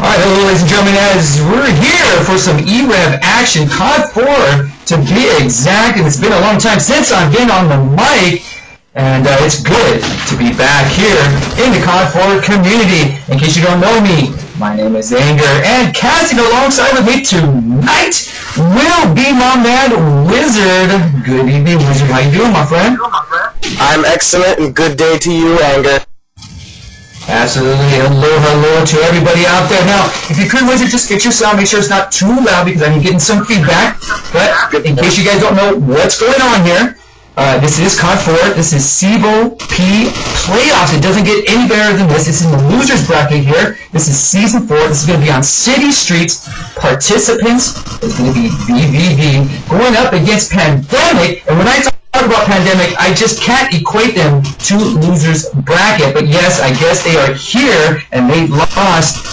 Alright, hello ladies and gentlemen, as we're here for some e-rev action, COD 4 to be exact, and it's been a long time since I've been on the mic, and it's good to be back here in the COD 4 community. In case you don't know me, my name is Anger, and casting alongside with me tonight will be my man, Wizard. Good evening, Wizard. How you doing, my friend? I'm excellent, and good day to you, Anger. Absolutely. Hello to everybody out there. Now, if you could, Wizard, just get your sound, make sure it's not too loud because I'm getting some feedback. But in case you guys don't know what's going on here, this is COD 4. This is CEVO P Playoffs. It doesn't get any better than this. This is the losers bracket here. This is Season 4. This is going to be on City Streets. Participants is going to be VVV going up against Pandemic. And when I talk about Pandemic, I just can't equate them to losers bracket. But yes, I guess they are here, and they lost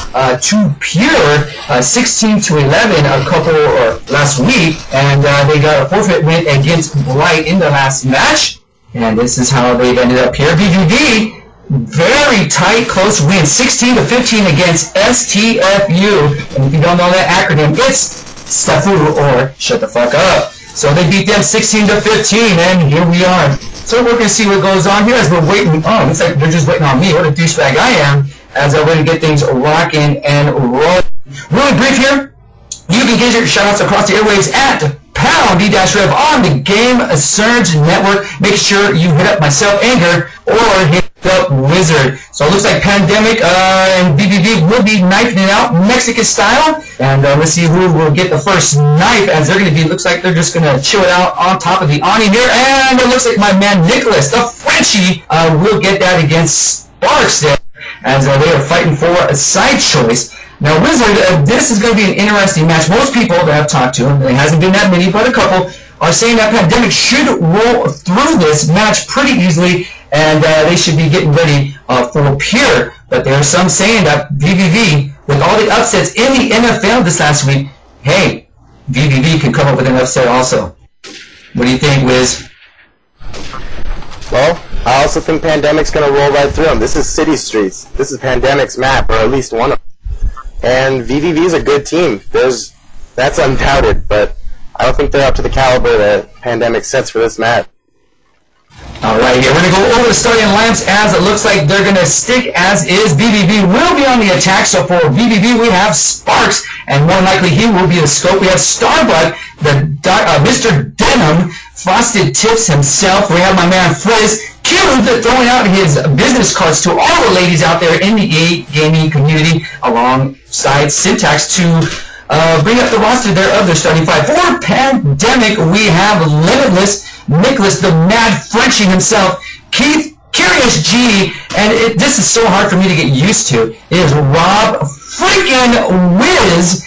to Pure 16-11 last week, and they got a forfeit win against Blight in the last match. And this is how they've ended up here. VVV, very tight, close win, 16-15 against STFU. And if you don't know that acronym, it's STFU, or shut the fuck up. So they beat them 16-15, and here we are. So we're going to see what goes on here as we're waiting. Oh, looks like they're just waiting on me. What a douchebag I am, as I'm going to get things rocking and rolling. Really brief here. You can get your shoutouts across the airwaves at pound e-rev on the Game Surge Network. Make sure you hit up myself, Anger, or hit up Wizard. So it looks like Pandemic and BBB will be knifing it out Mexican style. And let's see who will get the first knife, as they're going to be, looks like they're just going to chill it out on top of the awning here. And it looks like my man Nicholas, the Frenchie, will get that against Sparks there, as they are fighting for a side choice. Now, Wizard, this is going to be an interesting match. Most people that I've talked to, and there hasn't been that many, but a couple, are saying that Pandemic should roll through this match pretty easily, and they should be getting ready for Pure. But there are some saying that VVV, with all the upsets in the NFL this last week, hey, VVV could come up with an upset also. What do you think, Wiz? Well, I also think Pandemic's going to roll right through them. This is City Streets. This is Pandemic's map, or at least one of them. And VVV is a good team. That's undoubted, but I don't think they're up to the caliber that Pandemic sets for this match. Alright, here we're going to go over the starting lineups, as it looks like they're going to stick as is. VVV will be on the attack, so for VVV we have Sparks, and more likely he will be the scope. We have Starbuck, Mr. Denim, Frosted Tips himself. We have my man Frizz, Cube, throwing out his business cards to all the ladies out there in the gaming community, alongside Syntax to bring up the roster there of their starting five. For Pandemic, we have Limitless, Nicholas, the Mad Frenchie himself, Keith, Curious G, and this is so hard for me to get used to. It is Rob freaking Wiz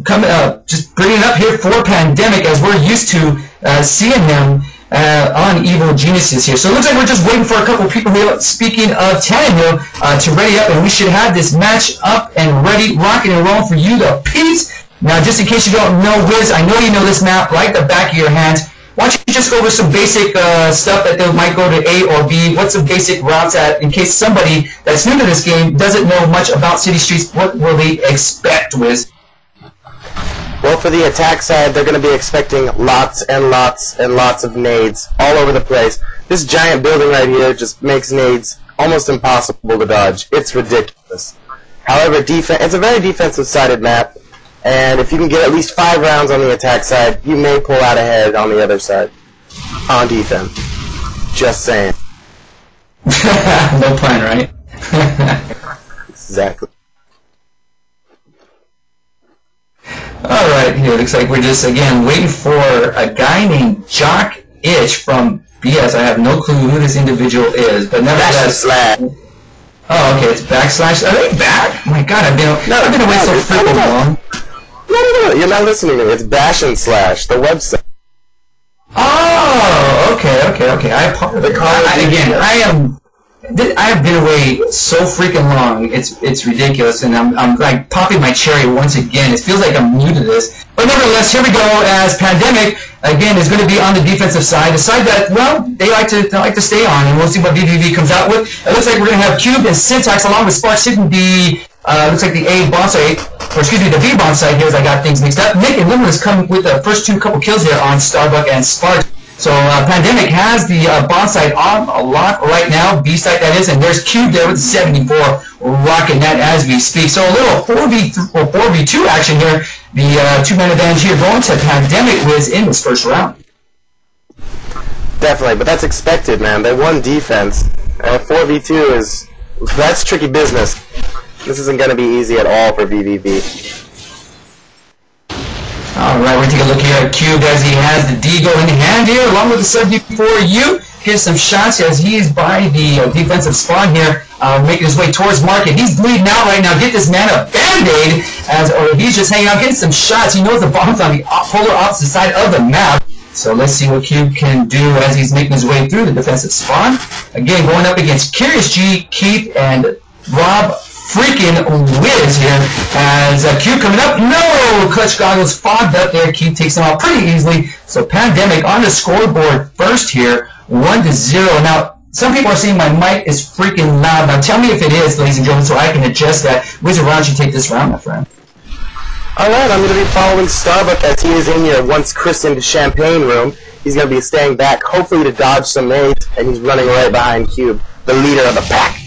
coming up, just bringing it up here for Pandemic, as we're used to seeing him on Evil Geniuses here. So it looks like we're just waiting for a couple people here, speaking of Tannehill, to ready up, and we should have this match up and ready, rocking and rolling for you to peeps. Now, just in case you don't know, Wiz, I know you know this map like the back of your hands. Why don't you just go over some basic stuff that they might go to A or B? What's some basic routes at, in case somebody that's new to this game doesn't know much about City Streets, what will they expect, Wiz? Well, for the attack side, they're going to be expecting lots and lots and lots of nades all over the place. This giant building right here just makes nades almost impossible to dodge. It's ridiculous. However, it's a very defensive-sided map, and if you can get at least 5 rounds on the attack side, you may pull out ahead on the other side on defense. Just saying. No plan, right? Exactly. Alright, here looks like we're just, again, waiting for a guy named Jock Itch from BS. I have no clue who this individual is, but nevertheless. Oh, okay, it's backslash. Are they back? Oh my god, I've been away so freaking long. No, you're not listening to me. It's Bash and Slash, the website. Oh, okay. I apologize. Again, I have been away so freaking long. It's ridiculous, and I'm like popping my cherry once again. It feels like I'm new to this. But nevertheless, here we go, as Pandemic again is going to be on the defensive side, the side that, well, they like to stay on, and we'll see what BBV comes out with. It looks like we're going to have Cube and Syntax along with Sparks hitting the Looks like the A bomb site, or excuse me, the B bomb site here as I got things mixed up. Nick and Limitless come with the first couple kills here on Starbuck and Sparks. So Pandemic has the bomb site on a lock right now, B site that is, and there's Cube there with 74 rocking that as we speak. So a little 4v2 action here. The two-man advantage here going to Pandemic Wiz in this first round. Definitely, but that's expected, man. They won defense. 4v2 that's tricky business. This isn't going to be easy at all for VVV. Alright, we're going to take a look here at Cube as he has the Deagle in hand here, along with the 74U. Here's some shots as he is by the defensive spawn here, making his way towards Market. He's bleeding out right now. Get this man a Band-Aid, or he's just hanging out, getting some shots. He knows the bomb's on the polar opposite side of the map. So let's see what Cube can do as he's making his way through the defensive spawn. Again, going up against Curious G, Keith, and Rob freaking Wiz here as Cube coming up. No! Clutch Goggles fogged up there. Cube takes him out pretty easily. So Pandemic on the scoreboard first here, 1-0. Now, some people are saying my mic is freaking loud. Now, tell me if it is, ladies and gentlemen, so I can adjust that. Wizard, why don't you take this round, my friend? Alright, I'm going to be following Starbuck as he is in your once christened champagne room. He's going to be staying back, hopefully to dodge some nades, and he's running right behind Cube, the leader of the pack.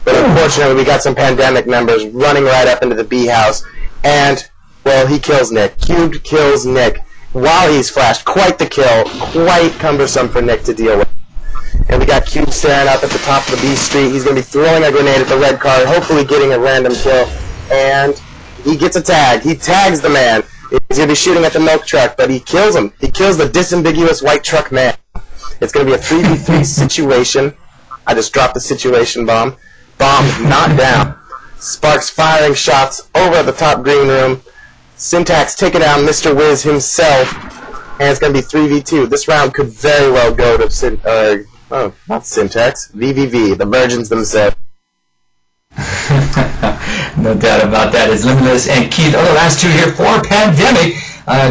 But unfortunately, we got some Pandemic members running right up into the B house, and, well, he kills Nick. Cube kills Nick while he's flashed. Quite the kill, quite cumbersome for Nick to deal with. And we got Cube staring up at the top of the B street. He's going to be throwing a grenade at the red card, hopefully getting a random kill, and he gets a tag. He tags the man. He's going to be shooting at the milk truck, but he kills him. He kills the disambiguous white truck man. It's going to be a 3v3 situation. I just dropped the situation bomb. Bomb not down. Sparks firing shots over at the top green room. Syntax taking down Mr. Wiz himself. And it's going to be 3v2. This round could very well go to not Syntax. VVV, the virgins themselves. No doubt about that. It's Limitless and Keith. Oh, the last two here for Pandemic.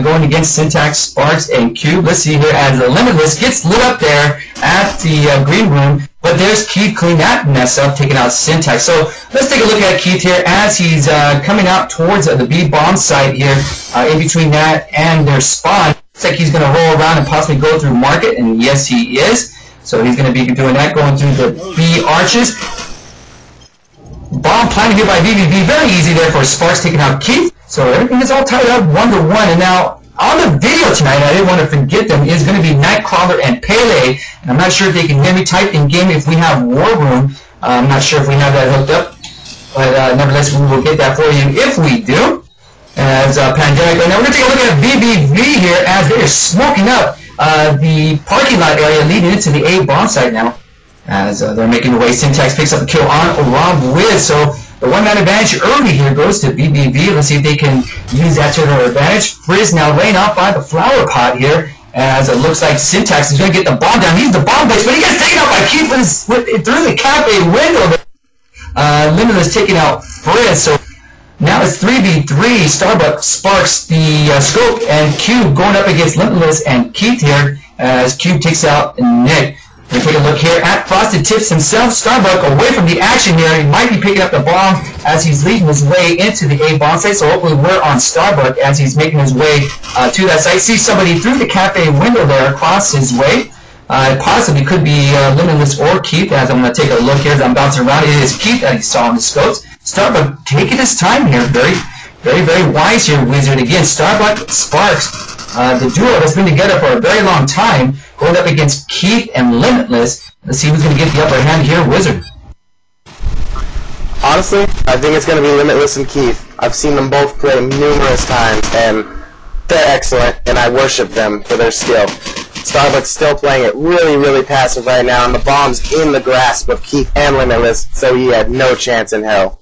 Going against Syntax, Sparks, and Cube. Let's see here as the Limitless gets lit up there at the green room. But there's Keith cleaning that mess up, taking out Syntax. So let's take a look at Keith here as he's coming out towards the B bomb site here, in between that and their spawn. Looks like he's going to roll around and possibly go through Market, and yes, he is. So he's going to be doing that, going through the B arches. Bomb planted here by VVV. Very easy there for Sparks taking out Keith. So everything is all tied up 1-1. And now on the video tonight, I didn't want to forget them, is going to be Nightcrawler and Pele. And I'm not sure if they can hear me type in game if we have War Room. I'm not sure if we have that hooked up. But nevertheless, we will get that for you if we do. As Pandemic. And now we're going to take a look at VVV here as they're smoking up the parking lot area leading into the A bomb site now. As they're making their way, Syntax picks up a kill on Rob Wiz. So the one-man advantage early here goes to VVV. Let's see if they can use that to their advantage. Frizz now laying off by the flower pot here, as it looks like Syntax is going to get the bomb down. He's the bomb base, but he gets taken out by Keith through the cafe window. Limitless taking out Frizz. So now it's 3v3. Starbuck, Sparks, the Scope, and Cube going up against Limitless and Keith here, as Cube takes out Nick. We take a look here at Frosted Tips himself. Starbuck away from the action here. He might be picking up the bomb as he's leading his way into the A bomb site. So hopefully we're on Starbuck as he's making his way to that site. See somebody through the cafe window there across his way. It possibly could be Limitless or Keith, as I'm going to take a look here as I'm bouncing around. It is Keith that he saw on the scopes. Starbuck taking his time here. Very wise here, Wizard. Again, Starbuck, Sparks. The duo has been together for a very long time, going up against Keith and Limitless. Let's see who's going to get the upper hand here, Wizard. Honestly, I think it's going to be Limitless and Keith. I've seen them both play numerous times, and they're excellent, and I worship them for their skill. Starbuck's still playing it really passive right now, and the bomb's in the grasp of Keith and Limitless, so he had no chance in hell.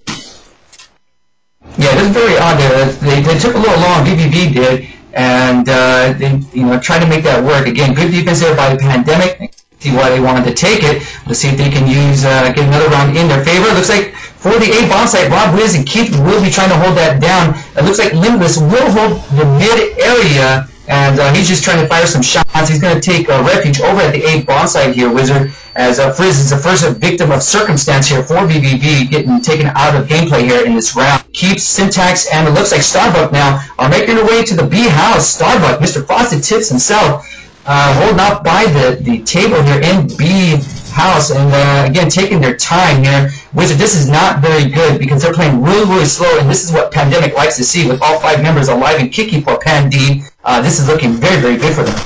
Yeah, it was very odd there. They took a little long, VVV did, and they tried to make that work. Again, good defense there by the Pandemic. See why they wanted to take it. Let's see if they can use get another round in their favor. Looks like for the A bomb site, Rob Wiz and Keith will be trying to hold that down. It looks like Limitless will hold the mid area And he's just trying to fire some shots. He's going to take refuge over at the A bomb site here, Wizard, as Frizz is the first victim of circumstance here for VVV, getting taken out of gameplay here in this round. Keeps Syntax, and it looks like Starbuck now are making their way to the B house. Starbuck, Mr. Frosted Tips himself, holding up by the table here in B house, and again taking their time here. Wizard, this is not very good because they're playing really slow, and this is what Pandemic likes to see with all 5 members alive and kicking for Pandi. This is looking very good for them.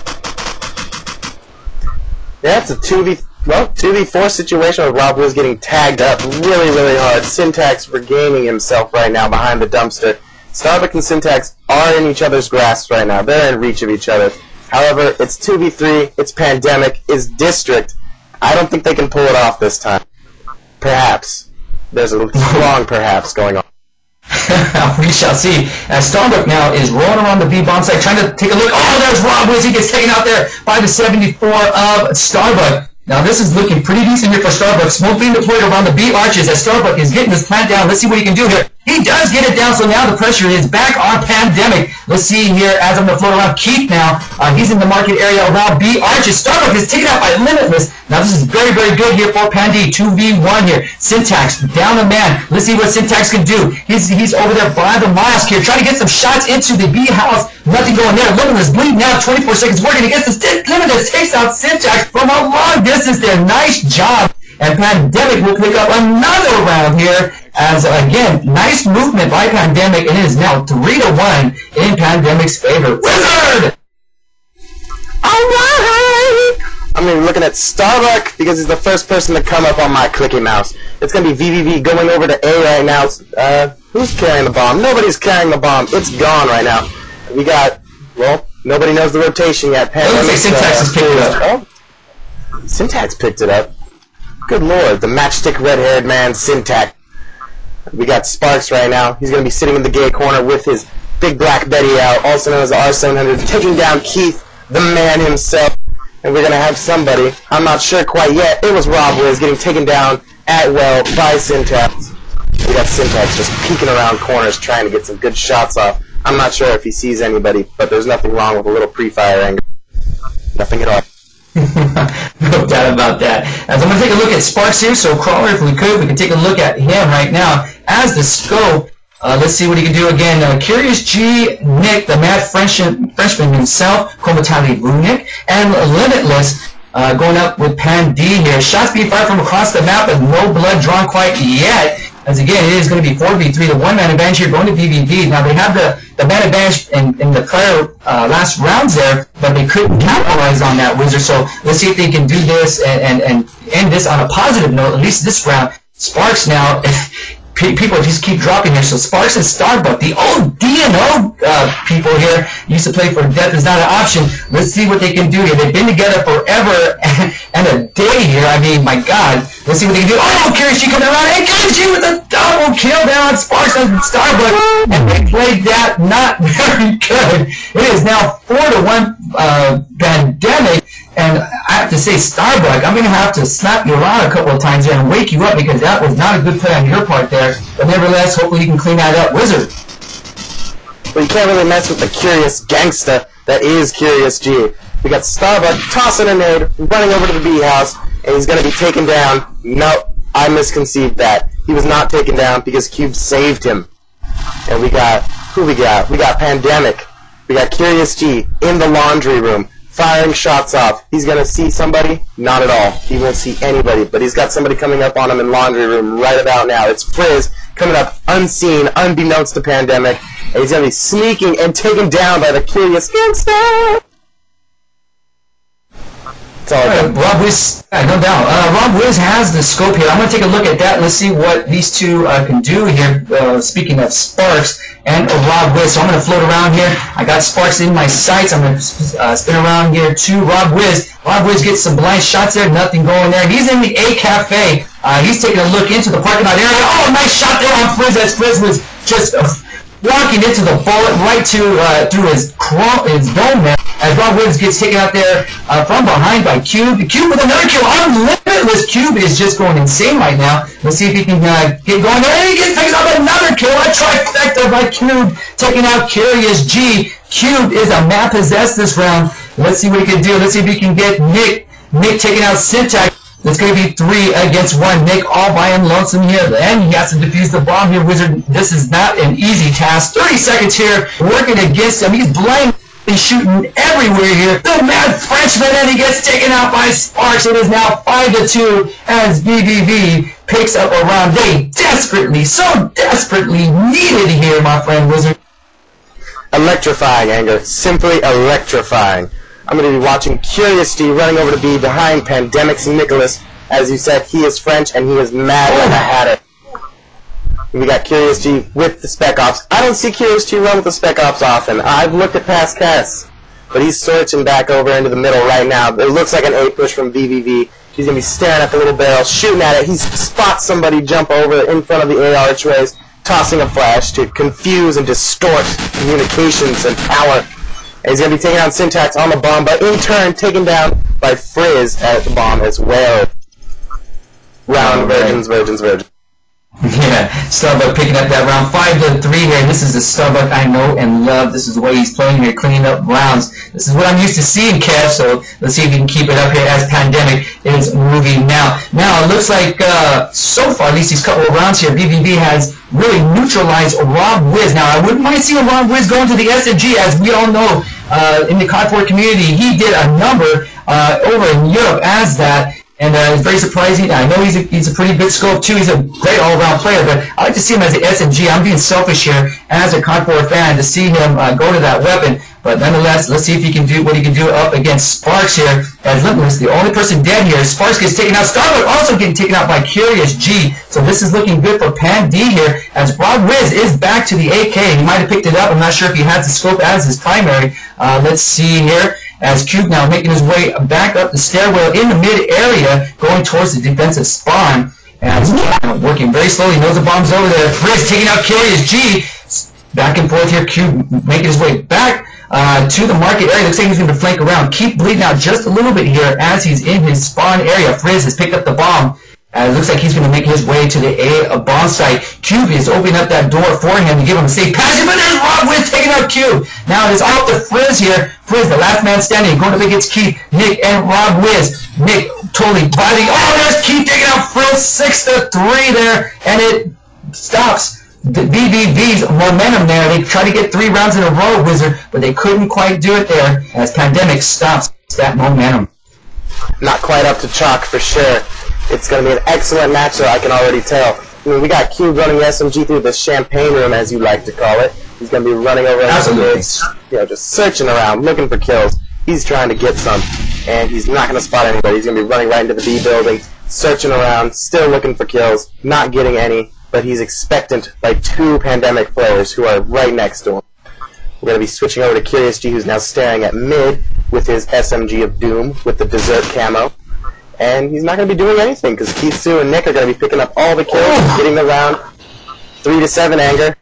Yeah, it's a 2v4 situation with Rob Wiz getting tagged up really hard. Syntax regaining himself right now behind the dumpster. Starbuck and Syntax are in each other's grasp right now. They're in reach of each other. However, it's 2v3, it's Pandemic, it's District. I don't think they can pull it off this time. Perhaps. There's a strong perhaps going on. We shall see. As Starbuck now is rolling around the B bomb site, trying to take a look. Oh, there's Rob Wiz. He gets taken out there by the 74 of Starbuck. Now this is looking pretty decent here for Starbuck. Smoke being deployed around the B arches as Starbuck is getting this plant down. Let's see what he can do here. He does get it down, so now the pressure is back on Pandemic. Let's see here as I'm going to float around Keith now. He's in the market area around B arches. Starbuck is taken out by Limitless. Now this is very good here for Pandy. 2v1 here. Syntax down a man. Let's see what Syntax can do. He's over there by the mosque here, trying to get some shots into the B house. Nothing going there. Limitless bleeding now. 24 seconds working against the stick. Limitless takes out Syntax from a long distance there. Nice job. And Pandemic will pick up another round here. As again, nice movement by Pandemic, and it is now 3-1 in Pandemic's favor. Wizard! Alright! I'm going to be looking at Starbuck because he's the first person to come up on my clicky mouse. It's going to be VVV going over to A right now. Who's carrying the bomb? Nobody's carrying the bomb. It's gone right now. We got, well, nobody knows the rotation yet. Pandemic, Syntax has picked it up. Oh, Syntax picked it up. Good lord, the matchstick red-haired man, Syntax. We got Sparks right now. He's going to be sitting in the gay corner with his big black Betty out, also known as the R700, taking down Keith, the man himself. And we're going to have somebody, I'm not sure quite yet, it was Rob Wiz getting taken down at well by Syntax. We got Syntax just peeking around corners trying to get some good shots off. I'm not sure if he sees anybody, but there's nothing wrong with a little pre-fire angle. Nothing at all. No doubt about that. As I'm going to take a look at Sparks here, so Crawler, if we can take a look at him right now as the scope. Let's see what he can do again. Curious G, Nick, the mad Frenchman himself, Komatali Lunik, and Limitless going up with Pan D here. Shots being fired from across the map, but no blood drawn quite yet. As again, it is going to be 4v3, the one-man advantage here going to VVV. Now they have the man advantage in the prior last rounds there, but they couldn't capitalize on that, Wizard. So let's see if they can do this and end this on a positive note, at least this round. Sparks now, people just keep dropping here. So Sparks and Starbuck, the old DNO people here, used to play for Death is Not an Option. Let's see what they can do here. They've been together forever and a day here. I mean, my God. Let's see what they can do. Oh, Curious G coming around. And Curious G with a double kill down on Sparks and Starbuck. And they played that not very good. It is now 4-1 Pandemic. And I have to say, Starbuck, I'm going to have to slap you around a couple of times here and wake you up because that was not a good play on your part there. But nevertheless, hopefully you can clean that up. Wizard. Well, you can't really mess with the curious gangsta that is Curious G. We got Starbuck tossing a nade, running over to the B house, and he's going to be taken down. No, I misconceived that. He was not taken down because Cube saved him. And we got, who we got? We got Pandemic. We got Curious G in the laundry room, firing shots off. He's going to see somebody? Not at all. He won't see anybody, but he's got somebody coming up on him in laundry room right about now. It's Frizz coming up unseen, unbeknownst to Pandemic, and he's going to be sneaking and taken down by the Curious Gangster. Rob Wiz, no doubt. Rob Wiz has the scope here. I'm going to take a look at that. Let's see what these two can do here. Speaking of Sparks and Rob Wiz. So I'm going to float around here. I got Sparks in my sights. I'm going to spin around here to Rob Wiz. Rob Wiz gets some blind shots there. Nothing going there. He's in the A Cafe. He's taking a look into the parking lot area. Oh, nice shot there on Frizz as Frizz was just walking into the bullet right through his dome there. As Rob Wiz gets taken out there from behind by Cube. Cube with another kill. Unlimitless Cube is just going insane right now. Let's see if he can get going there. And he gets taken out by another kill. A trifecta by Cube, taking out Curious G. Cube is a map possessed this round. Let's see what he can do. Let's see if he can get Nick. Nick taking out Syntax. It's going to be 3 against 1. Nick all by him lonesome here. And he has to defuse the bomb here, Wizard. This is not an easy task. 30 seconds here, working against him. He's blind. He's shooting everywhere here. The mad Frenchman, and he gets taken out by Sparks. It is now 5-2 as VVV picks up a round. They desperately, so desperately needed here, my friend Wizard. Electrifying, Anger. Simply electrifying. I'm going to be watching Curious D running over to B behind Pandemic's Nicholas. As you said, he is French and he is mad like a hatter. We got Curious D with the Spec Ops. I don't see Curious D run with the Spec Ops often. I've looked at past casts, but he's searching back over into the middle right now. It looks like an A push from VVV. He's going to be staring at the little barrel, shooting at it. He spots somebody jump over in front of the A archways, tossing a flash to confuse and distort communications and power. And he's going to be taking out Syntax on the bomb, but in turn taken down by Frizz at the bomb as well. Round virgins. Yeah, Starbuck picking up that round. 5-3 here. This is the Starbuck I know and love. This is the way he's playing here, cleaning up rounds. This is what I'm used to seeing, Kev, so let's see if he can keep it up here as Pandemic is moving now. Now, it looks like, so far, at least these couple of rounds here, BBB has really neutralized Rob Wiz. Now, I wouldn't mind seeing Rob Wiz go into the SMG, as we all know, in the COD4 community, he did a number over in Europe as that. And it's very surprising. I know he's a pretty big scope too. He's a great all-around player, but I like to see him as an SMG. I'm being selfish here as a COD4 fan to see him go to that weapon. But nonetheless, let's see if he can do what he can do up against Sparks here as Limitless. The only person dead here. Sparks gets taken out. Starbuck also getting taken out by Curious G. So this is looking good for Pan D here as Rob Wiz is back to the AK. He might have picked it up. I'm not sure if he has the scope as his primary. Let's see here. As Cube now making his way back up the stairwell in the mid area, going towards the defensive spawn. And working very slowly, knows the bomb's over there. Frizz taking out Curious G. Back and forth here, Cube making his way back to the market area. Looks like he's going to flank around. Keep bleeding out just a little bit here as he's in his spawn area. Frizz has picked up the bomb. It looks like he's going to make his way to the A bomb site. Cube is opening up that door for him to give him a safe passage, but there's Rob Wiz taking out Cube. Now it is all up to Frizz here. Frizz, the last man standing, going up against Keith, Nick, and Rob Wiz. Nick totally biting. Oh, there's Keith taking out Frizz, 6-3 there, and it stops the BBV's momentum there. They tried to get 3 rounds in a row, Wizard, but they couldn't quite do it there as Pandemic stops that momentum. Not quite up to chalk for sure. It's going to be an excellent match, so I can already tell. I mean, we got Cube running the SMG through the champagne room, as you like to call it. He's going to be running over the mids, just searching around, looking for kills. He's trying to get some, and he's not going to spot anybody. He's going to be running right into the B building, searching around, still looking for kills, not getting any, but he's expectant by 2 Pandemic players who are right next to him. We're going to be switching over to Curious G, who's now staring at mid with his SMG of Doom with the dessert camo. And he's not going to be doing anything because Keith, Sue, and Nick are going to be picking up all the kills, getting the round. 3-7, Anger.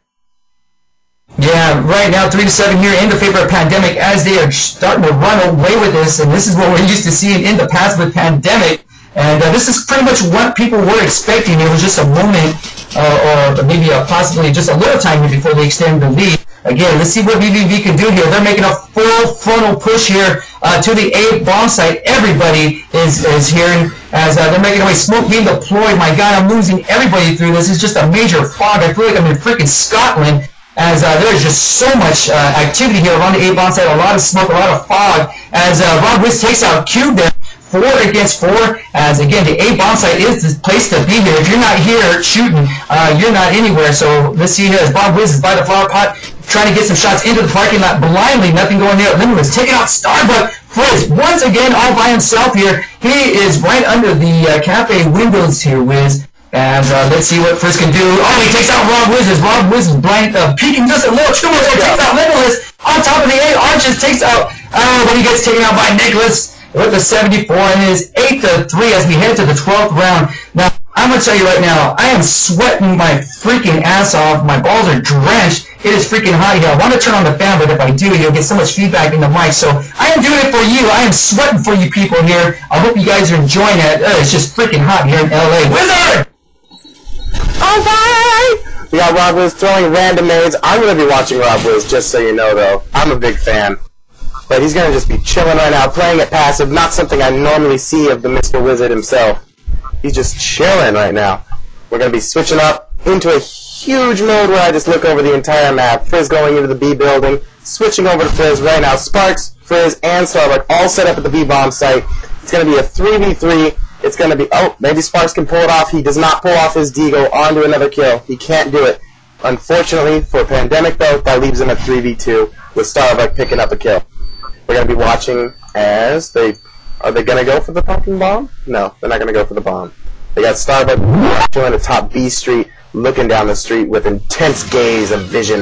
Yeah, right now 3-7 here in the favor of Pandemic as they are starting to run away with this, and this is what we're used to seeing in the past with Pandemic. And this is pretty much what people were expecting. It was just a moment, or maybe possibly just a little time before they extend the lead. Again, let's see what VVV can do here. They're making a full frontal push here to the A bomb site. Everybody is hearing as they're making away. Smoke being deployed. My God, I'm losing everybody through this. It's just a major fog. I feel like I'm in freaking Scotland as there's just so much activity here around the A bomb site. A lot of smoke, a lot of fog as Rob Wiz takes out Cube there. 4 against 4, as again the A bomb site is the place to be here. If you're not here shooting, you're not anywhere. So let's see here as Bob Wiz is by the flower pot, trying to get some shots into the parking lot blindly. Nothing going there. Limitless taking out Starbuck. Frizz once again all by himself here. He is right under the cafe windows here, Wiz. And let's see what Frizz can do. Oh, he takes out Rob Wiz. Rob Wiz is blind, peeking just a little too much. Takes out Limitless on top of the A arches. Takes out. But he gets taken out by Nicholas with the 74, and it is 8-3 as we head to the 12th round. Now, I'm going to tell you right now, I am sweating my freaking ass off. My balls are drenched. It is freaking hot here. I want to turn on the fan, but if I do, you'll get so much feedback in the mic. So I am doing it for you. I am sweating for you people here. I hope you guys are enjoying it. It's just freaking hot here in LA. Wizard! Alright! We got Rob Wiz throwing random nades. I'm going to be watching Rob Wiz, just so you know, though. I'm a big fan. But he's going to just be chilling right now, playing it passive, not something I normally see of the Mr. Wizard himself. He's just chilling right now. We're going to be switching up into a huge mode where I just look over the entire map. Frizz going into the B building, switching over to Frizz right now. Sparks, Frizz, and Starbuck all set up at the B-bomb site. It's going to be a 3v3. It's going to be, oh, maybe Sparks can pull it off. He does not pull off his Deagle onto another kill. He can't do it. Unfortunately, for Pandemic, though, that leaves him at 3v2 with Starbuck picking up a kill. We're going to be watching as they... Are they going to go for the fucking bomb? No, they're not going to go for the bomb. They got Starbuck chilling at top B Street, looking down the street with intense gaze of vision.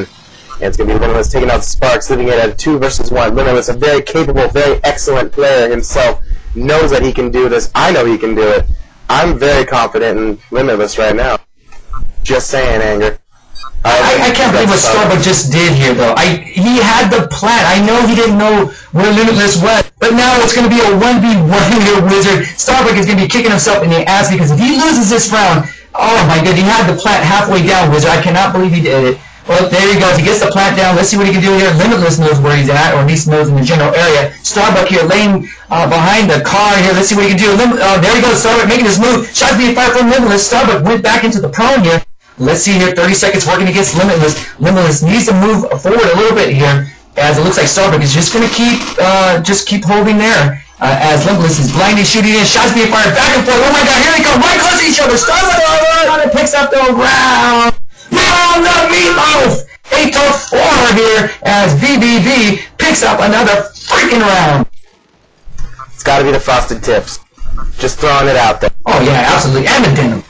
And it's going to be Limitless taking out Sparks, leaving it at a 2 versus 1. Limitless, a very capable, very excellent player himself, knows that he can do this. I know he can do it. I'm very confident in Limitless right now. Just saying, Anger. I can't believe what Starbuck just did here, though. He had the plan. I know he didn't know where Limitless was, but now it's going to be a 1v1 here, Wizard. Starbuck is going to be kicking himself in the ass because if he loses this round, oh my god, he had the plant halfway down, Wizard. I cannot believe he did it. Well, there he goes. He gets the plant down. Let's see what he can do here. Limitless knows where he's at, or at least knows in the general area. Starbuck here laying behind the car here. Let's see what he can do. There he goes. Starbuck making his move. Shots being fired from Limitless. Starbuck went back into the prone here. Let's see here. 30 seconds working against Limitless. Limitless needs to move forward a little bit here, as it looks like Starbuck is just going to keep holding there. As Limitless is blindly shooting in. Shots being fired back and forth. Oh my god, here they come. Right close to each other. Starbuck picks up the round. On the meatloaf! 8-4 here as VVV picks up another freaking round. It's got to be the Frosted Tips. Just throwing it out there. Oh yeah, absolutely. And the denim.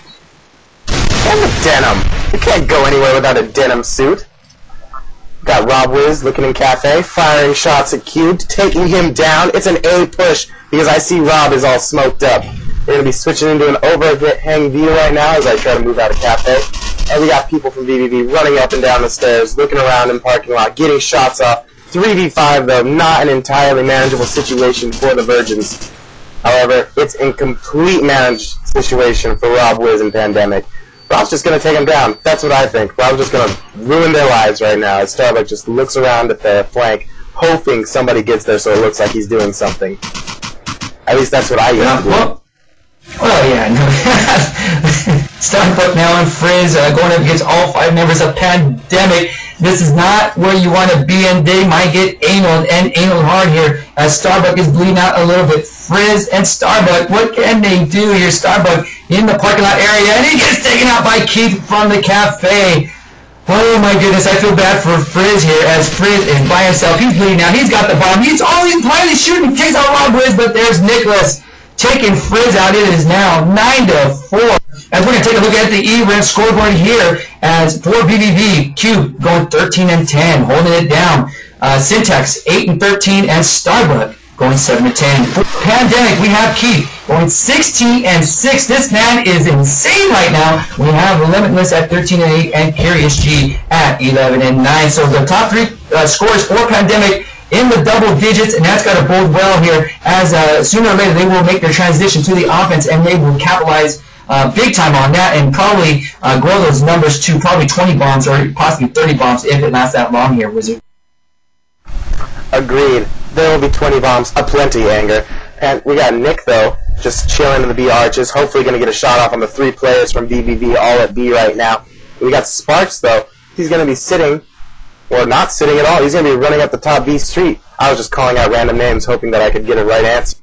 And the denim. You can't go anywhere without a denim suit. Got Rob Wiz looking in cafe, firing shots at Cube, taking him down. It's an A push because I see Rob is all smoked up. We're going to be switching into an overhang view right now as I try to move out of cafe. And we got people from VVV running up and down the stairs, looking around in parking lot, getting shots off. 3v5 though, not an entirely manageable situation for the Virgins. However, it's a complete managed situation for Rob Wiz and Pandemic. Rob's just going to take him down. That's what I think. Rob's just going to ruin their lives right now as Starbuck just looks around at their flank, hoping somebody gets there so it looks like he's doing something. At least that's what I used to do. Well, yeah, no. Starbuck now and Frizz going up against all 5 members of Pandemic. This is not where you want to be, and they might get anal and anal hard here as Starbuck is bleeding out a little bit. Frizz and Starbuck, what can they do here? Starbuck in the parking lot area, and he gets taken out by Keith from the cafe. Oh my goodness, I feel bad for Frizz here as Frizz is by himself. He's bleeding out. He's got the bomb. He's blindly shooting. He takes out Rob Wiz, but there's Nicholas taking Frizz out. It is now 9-4. As we're going to take a look at the e-rev scoreboard here as for VVV, Cube going 13-10, holding it down. Syntax 8-13, and Starbuck going 7-10. For Pandemic, we have Keith going 16-6. This man is insane right now. We have Limitless at 13-8 and Curious G at 11-9. So the top 3 scores for Pandemic in the double digits, and that's got to bode well here as sooner or later they will make their transition to the offense and they will capitalize big time on that and probably grow those numbers to probably 20 bombs or possibly 30 bombs if it lasts that long here, Wizard. Agreed. There will be 20 bombs, aplenty, Anger. And we got Nick, though, just chilling in the B arches, hopefully going to get a shot off on the 3 players from VVV all at B right now. We got Sparks, though. He's going to be sitting, or not sitting at all. He's going to be running up the top B street. I was just calling out random names, hoping that I could get a right answer.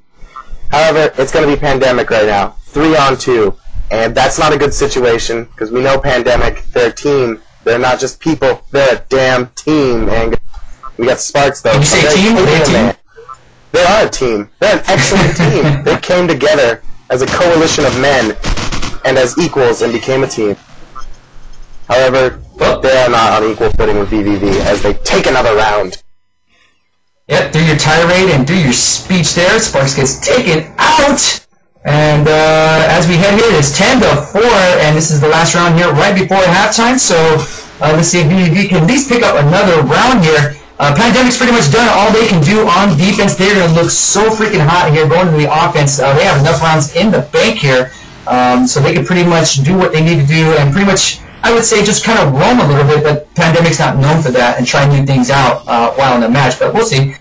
However, it's going to be Pandemic right now. 3-on-2. And that's not a good situation, because we know Pandemic, they're a team. They're not just people. They're a damn team. And we got Sparks, though. Did you say team? Are they a team? They are a team. They're an excellent team. They came together as a coalition of men and as equals and became a team. However, they are not on equal footing with VVV as they take another round. Yep, through your tirade and through your speech there, Sparks gets taken out. And as we head here, it's 10-4, and this is the last round here right before halftime. So let's see if VVV can at least pick up another round here. Pandemic's pretty much done all they can do on defense. They're going to look so freaking hot here going to the offense. They have enough rounds in the bank here, so they can pretty much do what they need to do and pretty much I would say just kind of roam a little bit, but Pandemic's not known for that and try new things out while in the match, but we'll see.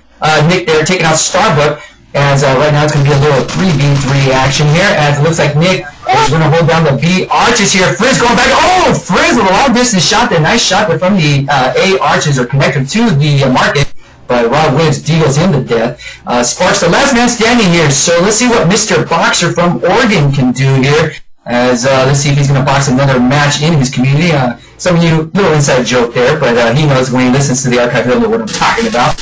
Nick there taking out Starbuck, as right now it's going to be a little 3v3 action here, as it looks like Nick is going to hold down the B arches here. Frizz going back. Oh, Frizz with a long distance shot there. Nice shot there from the A arches or connector to the market. But Rob Woods deals him to death. Sparks the last man standing here. So let's see what Mr. Boxer from Oregon can do here. As let's see if he's going to box another match in his community. Some of you, little inside joke there, but he knows when he listens to the archive, he'll know what I'm talking about.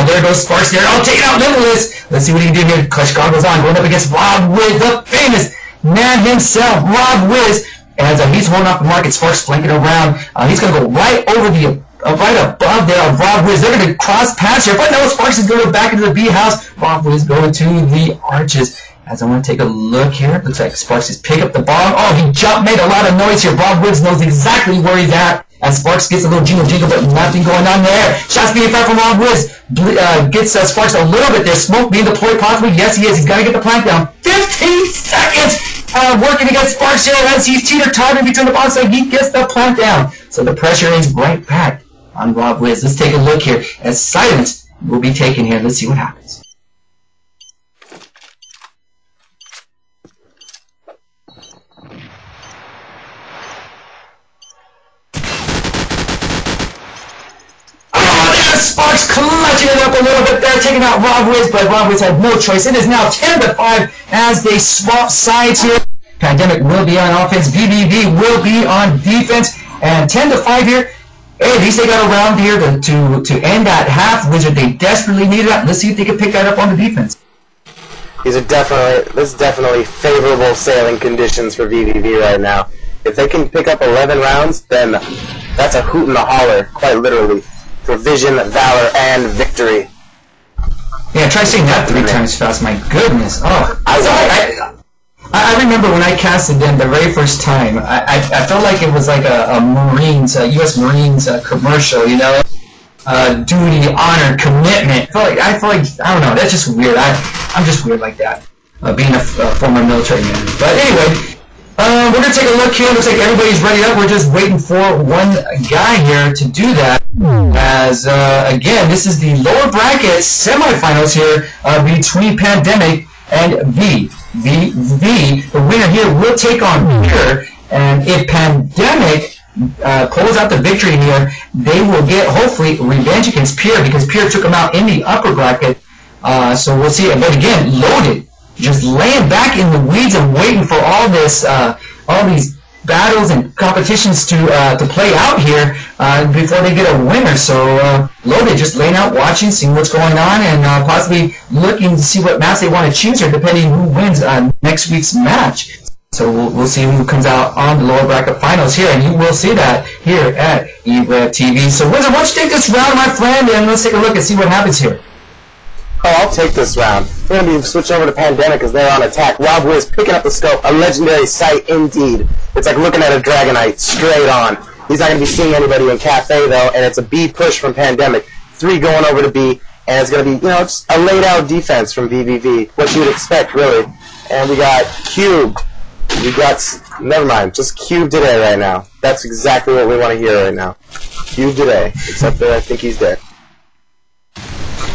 There goes Sparks there. Oh, take it out, Limitless. Let's see what he can do here. Clutch goggles on, going up against Rob Wiz, the famous man himself, Rob Wiz. As he's holding off the market, Sparks flanking around. He's going to go right over the, right above there of Rob Wiz. They're going to cross paths here, but no, Sparks is going back into the B house. Rob Wiz going to the arches. As I want to take a look here, looks like Sparks just pick up the bomb. Oh, he jumped, made a lot of noise here. Rob Woods knows exactly where he's at. As Sparks gets a little jingle, but nothing going on there. Shots being fired from Rob Woods. Gets Sparks a little bit there. Smoke being deployed possibly. Yes, he is. He's got to get the plant down. 15 seconds working against Sparks here as he's teeter-tottering between the bombs, so he gets the plant down. So the pressure is right back on Rob Woods. Let's take a look here as silence will be taken here. Let's see what happens. Sparks clutching it up a little bit there, taking out Rob Wiz, but Rob Wiz had no choice. It is now 10-5 as they swap sides here. Pandemic will be on offense, VVV will be on defense, and 10-5 here. Hey, at least they got around here to end that half. Wizard, they desperately needed that. Let's see if they can pick that up on the defense. This is definitely favorable sailing conditions for VVV right now. If they can pick up 11 rounds, then that's a hoot and a holler, quite literally. For vision, valor, and victory. Yeah, try saying that 3 times fast. My goodness. Oh, I remember when I casted them the very first time. I felt like it was like a Marines, U.S. Marines commercial. You know, duty, honor, commitment. I feel like I don't know. That's just weird. I'm just weird like that. Being a former military man. But anyway. We're going to take a look here. Looks like everybody's ready up. We're just waiting for one guy here to do that. As, again, this is the lower bracket semifinals here between Pandemic and V. The winner here will take on Peer. And if Pandemic pulls out the victory here, they will get, hopefully, revenge against Peer because Peer took them out in the upper bracket. So we'll see. But again, Loaded. Just laying back in the weeds and waiting for all this, all these battles and competitions to play out here before they get a winner. So Loaded just laying out, watching, seeing what's going on, and possibly looking to see what maps they want to choose here, depending who wins next week's match. So we'll see who comes out on the lower bracket finals here, and you will see that here at e-rev TV. So Wizard, why don't you take this round, my friend, and let's take a look and see what happens here. Oh, I'll take this round. We're going to be switching over to Pandemic as they're on attack. Rob Wiz picking up the scope. A legendary sight indeed. It's like looking at a Dragonite straight on. He's not going to be seeing anybody in Cafe, though, and it's a B push from Pandemic. 3 going over to B, and it's going to be, you know, just a laid-out defense from VVV. What you would expect, really. And we got Cubed. We got... Never mind. Just Cubed today right now. That's exactly what we want to hear right now. Cubed today. Except that I think he's dead.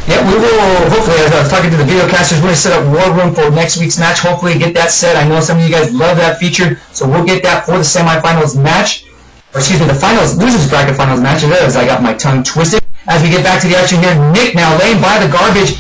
Yeah, we will, hopefully, as I was talking to the video casters, we're going to set up War Room for next week's match. Hopefully get that set. I know some of you guys love that feature, so we'll get that for the semifinals match. Or excuse me, the finals, losers bracket finals match. As I got my tongue twisted. As we get back to the action here, Nick now laying by the garbage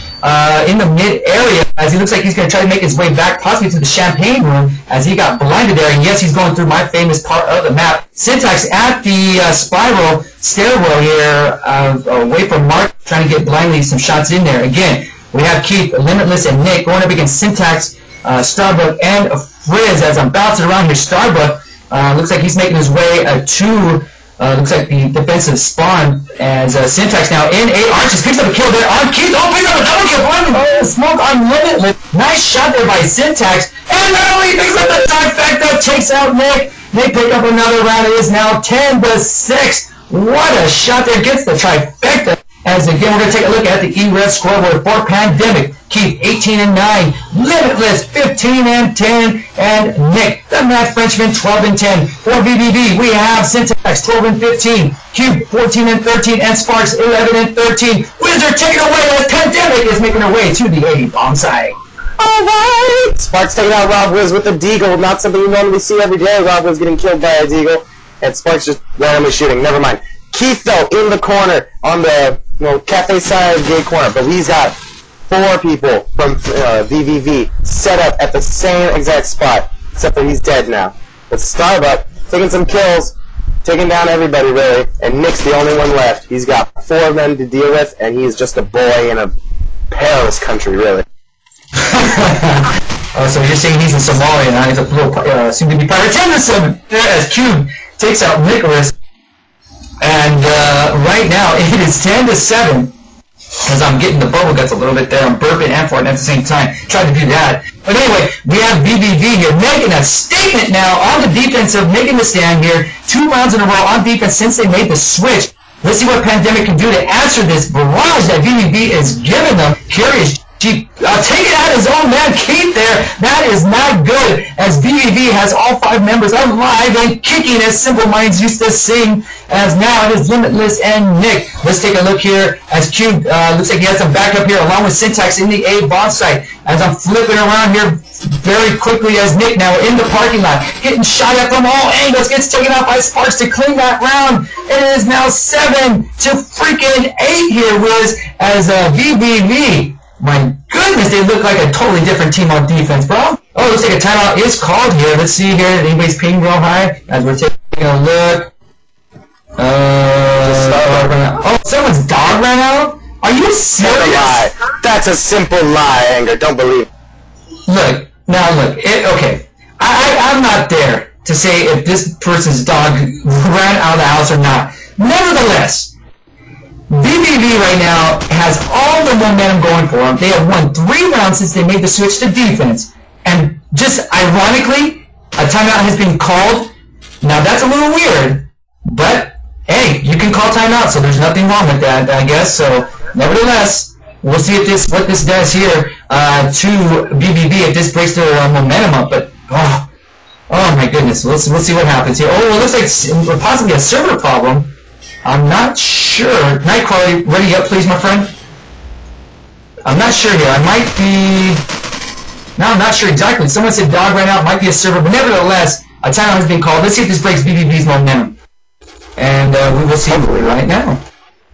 in the mid area as he looks like he's going to try to make his way back possibly to the champagne room as he got blinded there. And yes, he's going through my famous part of the map. Syntax at the spiral stairwell here away from Mark, trying to get blindly some shots in there. Again, we have Keith, Limitless, and Nick going up against Syntax, Starbuck, and Frizz as I'm bouncing around here. Starbuck looks like he's making his way to looks like the defensive spawn as Syntax now in 8 arches picks up a kill there on Keith. Oh, picks up a double kill on Smoke on Limitless. Nice shot there by Syntax. And not only picks up the trifecta, takes out Nick. Nick picked up another round. It is now 10-6. What a shot there. Gets the trifecta. As again, we're going to take a look at the e-rev scoreboard for Pandemic. Keith 18-9. Limitless 15. 15 and 10, and Nick, the Mad Frenchman, 12 and 10. For VVV, we have Syntax, 12 and 15, Cube, 14 and 13, and Sparks, 11 and 13. Wizard taking away as Pandemic is making her way to the A bomb site. Alright! Sparks taking out Rob Wiz with a deagle, not something you normally see every day. Rob Wiz getting killed by a deagle, and Sparks just randomly shooting. Never mind. Keith, though, in the corner, on the cafe side gate corner, but he's got 4 people from VVV set up at the same exact spot, except that he's dead now. But Starbuck taking some kills, taking down everybody, really, and Nick's the only one left. He's got 4 of them to deal with, and he's just a boy in a perilous country, really. So you're saying he's in Somalia now? He's a little soon-to-be pirate. 10 to 7 as Cube takes out Nicholas, and right now it is 10 to 7. As I'm getting the bubble guts a little bit there, I'm burping and farting at the same time. Tried to do that. But anyway, we have VVV here making a statement now on the defensive, making the stand here. 2 rounds in a row on defense since they made the switch. Let's see what Pandemic can do to answer this barrage that VVV is giving them. Curious. Taking out his own man Keith there. That is not good, as VVV has all 5 members alive and kicking, as Simple Minds used to sing, as now it is Limitless and Nick. Let's take a look here as Cube looks like he has some backup here along with Syntax in the A bomb site. As I'm flipping around here very quickly as Nick now in the parking lot, getting shot at from all angles, gets taken out by Sparks to clean that round. It is now 7 to freaking 8 here, Wiz, as VVV. My goodness, they look like a totally different team on defense, bro. Oh, looks like a timeout is called here. Let's see here. Anybody's ping real high as we're taking a look. Oh, someone's dog ran out? Are you serious? That's a simple lie, Anger. Don't believe. Look, now look. Okay, I'm not there to say if this person's dog ran out of the house or not. Nevertheless, VVV right now has all the momentum going for them. They have won 3 rounds since they made the switch to defense. And just ironically, a timeout has been called. Now that's a little weird, but hey, you can call timeout, so there's nothing wrong with that, I guess. So nevertheless, we'll see if what this does here to VVV, if this breaks their momentum up. But oh my goodness, we'll see what happens here. Oh, it looks like possibly a server problem. I'm not sure. Nightcrawler, ready up, please, my friend? I'm not sure here. I might be... No, I'm not sure exactly. Someone said dog ran out. Might be a server. But nevertheless, a timeout has been called. Let's see if this breaks VVV's momentum. And we will see hopefully right now.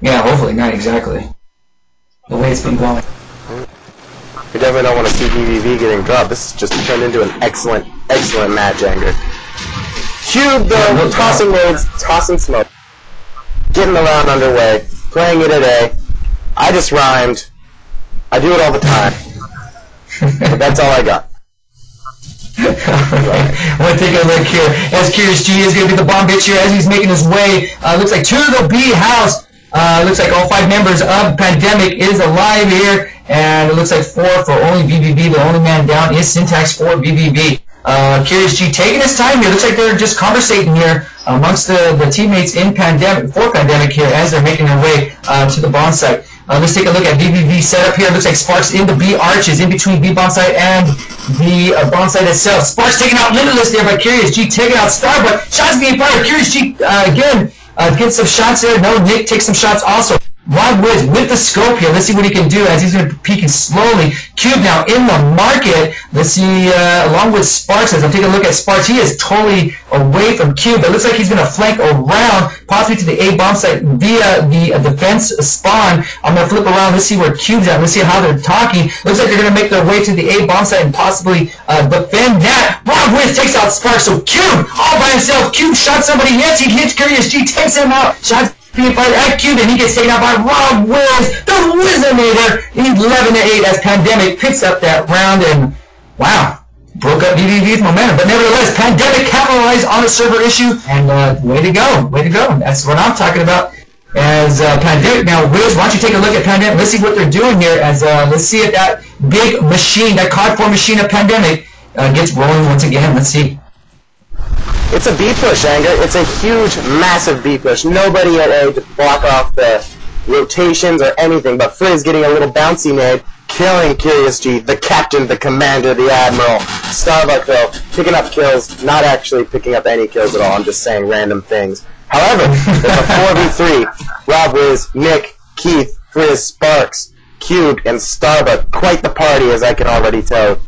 Yeah, hopefully. Not exactly. The way it's been going. We definitely don't want to see VVV getting dropped. This has just turned into an excellent, excellent match, Anger. Cube, though, tossing raids, tossing smoke. Getting the round underway, playing it at A. I just rhymed. I do it all the time. But that's all I got. Alright, we'll take a look here. As Curious G is going to be the bomb bitch here as he's making his way. Looks like to the B house. Looks like all 5 members of Pandemic is alive here. And it looks like 4 for only VVV. The only man down is Syntax for VVV. Curious G taking his time here. Looks like they're just conversating here amongst the teammates in Pandemic here as they're making their way to the bomb site. Let's take a look at VVV setup here. Looks like Sparks in the B arches in between B bomb site and the bomb site itself. Sparks taking out Limitless there by Curious G, taking out Starbuck. Shots being fired. Curious G again gets some shots there. No, Nick takes some shots also. Rob Wiz with the scope here. Let's see what he can do as he's going to be peeking slowly. Cube now in the market. Let's see, along with Sparks, as I'm taking a look at Sparks, he is totally away from Cube. But it looks like he's going to flank around, possibly to the A bomb site via the defense spawn. I'm going to flip around. Let's see where Cube's at. Let's see how they're talking. Looks like they're going to make their way to the A bomb site and possibly defend that. Rob Wiz takes out Sparks. So Cube all by himself. Cube shot somebody. Yes, he hits Curious G, takes him out. Shots being fired at Cube, and he gets taken out by Rob Wiz, the Wizonator. He's 11 to 8 as Pandemic picks up that round, and wow, broke up VVV's momentum. But nevertheless, Pandemic capitalized on a server issue, and way to go, way to go. That's what I'm talking about. As Pandemic now, Wiz, why don't you take a look at Pandemic? Let's see what they're doing here. As let's see if that big machine, that COD4 machine of Pandemic, gets rolling once again. Let's see. It's a B push, Anger. It's a huge, massive B push. Nobody at A to block off the rotations or anything, but Frizz getting a little bouncy nade, killing Curious G, the captain, the commander, the admiral, Starbuck, though, picking up kills, not actually picking up any kills at all. I'm just saying random things. However, there's a 4v3. Rob Wiz, Nick, Keith, Frizz, Sparks, Cube, and Starbuck. Quite the party, as I can already tell.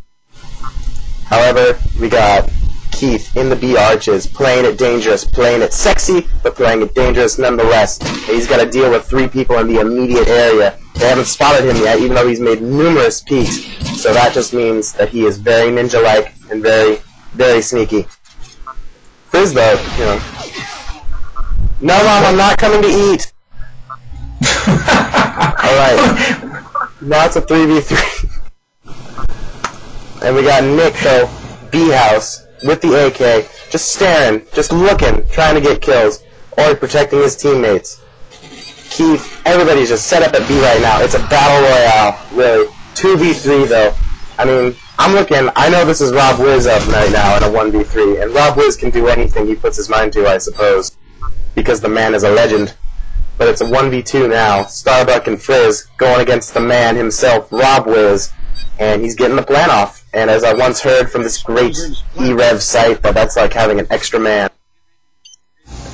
However, we got Keith in the B arches, playing it dangerous, playing it sexy, but playing it dangerous nonetheless. He's got to deal with 3 people in the immediate area. They haven't spotted him yet, even though he's made numerous peeks. So that just means that he is very ninja-like and very, very sneaky. Frizz, though, you know. No, Mom, I'm not coming to eat. Alright. Now it's a 3v3. And we got Nick, though, B-house, with the AK, just staring, just looking, trying to get kills, or protecting his teammates. Keith, everybody's just set up at B right now. It's a battle royale, really. 2v3, though. I mean, I'm looking, I know this is Rob Wiz up right now in a 1v3, and Rob Wiz can do anything he puts his mind to, I suppose, because the man is a legend. But it's a 1v2 now. Starbuck and Frizz going against the man himself, Rob Wiz, and he's getting the plan off. And as I once heard from this great e-rev site, that's like having an extra man.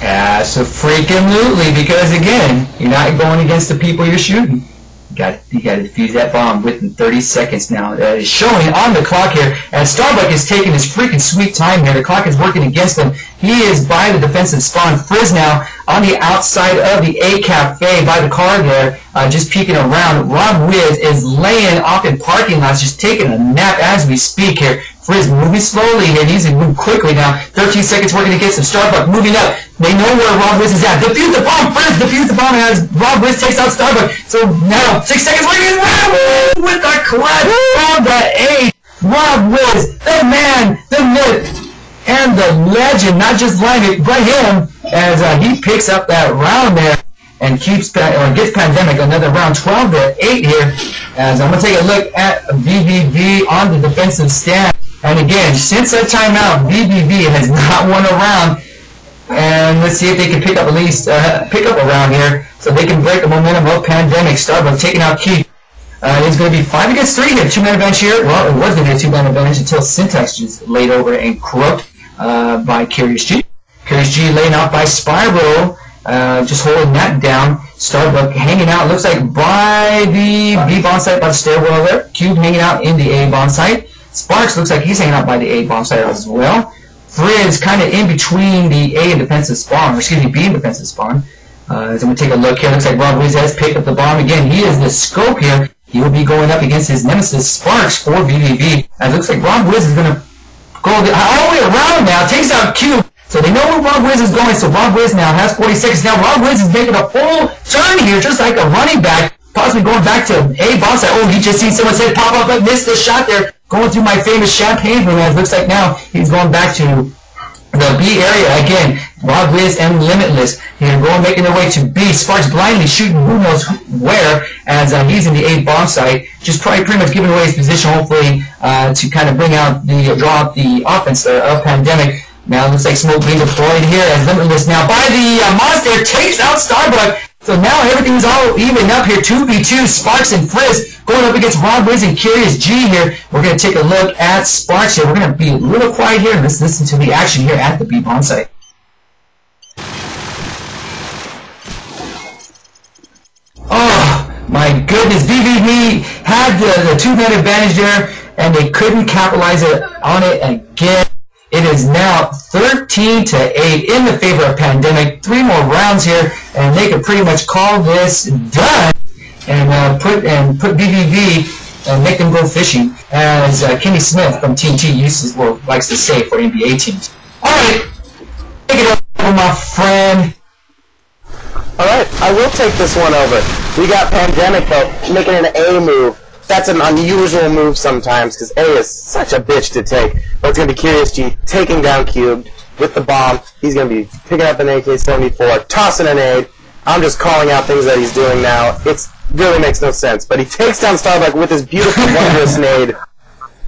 Absolutely, because again, you're not going against the people you're shooting. You got to defuse that bomb within 30 seconds now. That is showing on the clock here, and Starbuck is taking his freaking sweet time here. The clock is working against him. He is by the defensive spawn. Frizz now on the outside of the A Cafe by the car there, just peeking around. Rob Wiz is laying off in parking lots, just taking a nap as we speak here. Frizz moving slowly here. He needs to move quickly now. 13 seconds working against him. Starbuck moving up. They know where Rob Wiz is at. Defuse the bomb. Frizz defuse the bomb as Rob Wiz takes out Starbuck. So now 6 seconds working. Rob Wiz with the clutch on the 8. Rob Wiz, the man, the myth, and the legend. Not just Lyman, but him, as he picks up that round there and gets Pandemic another round. 12-8 here. As I'm gonna take a look at VVV on the defensive stand. And again, since that timeout, VVV has not won a round. And let's see if they can pick up at least pick up a round here, so they can break the momentum of Pandemic. Starbuck taking out Keith. It's going to be 5 against 3 here. 2-man advantage here. Well, it was going to be a 2-man advantage until Syntax just laid over and croaked by Curious G. Curious G laying out by Spyro, just holding that down. Starbuck hanging out, looks like by the B bomb site by the stairwell there. Cube hanging out in the A bomb site. Sparks looks like he's hanging out by the A bomb site as well. Frizz kind of in between the A and defensive spawn, or excuse me, B and defensive spawn. As I'm going to take a look here, looks like Rob Wiz has picked up the bomb again. He is the scope here. He will be going up against his nemesis Sparks for VVV. And it looks like Rob Wiz is going to go all the way around now, takes out Cube. So they know where Rob Wiz is going, so Rob Wiz now has 40 seconds. Now Rob Wiz is making a full turn here, just like a running back, possibly going back to A bomb site. Oh, he just seen someone's head pop up, but missed the shot there. Going through my famous champagne room, as it looks like now he's going back to the B area again. Rob Wiz and Limitless here going making their way to B. Sparks blindly shooting who knows where, as he's in the A bomb site, just probably pretty much giving away his position, hopefully to kind of bring out the draw out the offense there of Pandemic. Now it looks like smoke being deployed here as Limitless now by the monster takes out Starbuck. So now everything's all even up here. 2v2, Sparks and Frizz going up against Rob Wiz and Curious G here. We're going to take a look at Sparks here. We're going to be a little quiet here and let's listen to the action here at the B bomb site. Oh my goodness, VVV had the 2-man advantage there and they couldn't capitalize on it again. It is now 13-8 in the favor of Pandemic. 3 more rounds here, and they could pretty much call this done and put VVV and make them go fishing, as Kenny Smith from TNT likes to say for NBA teams. All right, take it over, my friend. All right, I will take this one over. We got Pandemic though making an A move. That's an unusual move sometimes, because A is such a bitch to take. But it's going to be Curious G taking down Cubed with the bomb. He's going to be picking up an AK-74, tossing an nade. I'm just calling out things that he's doing now. It really makes no sense. But he takes down Starbuck with his beautiful, wondrous nade.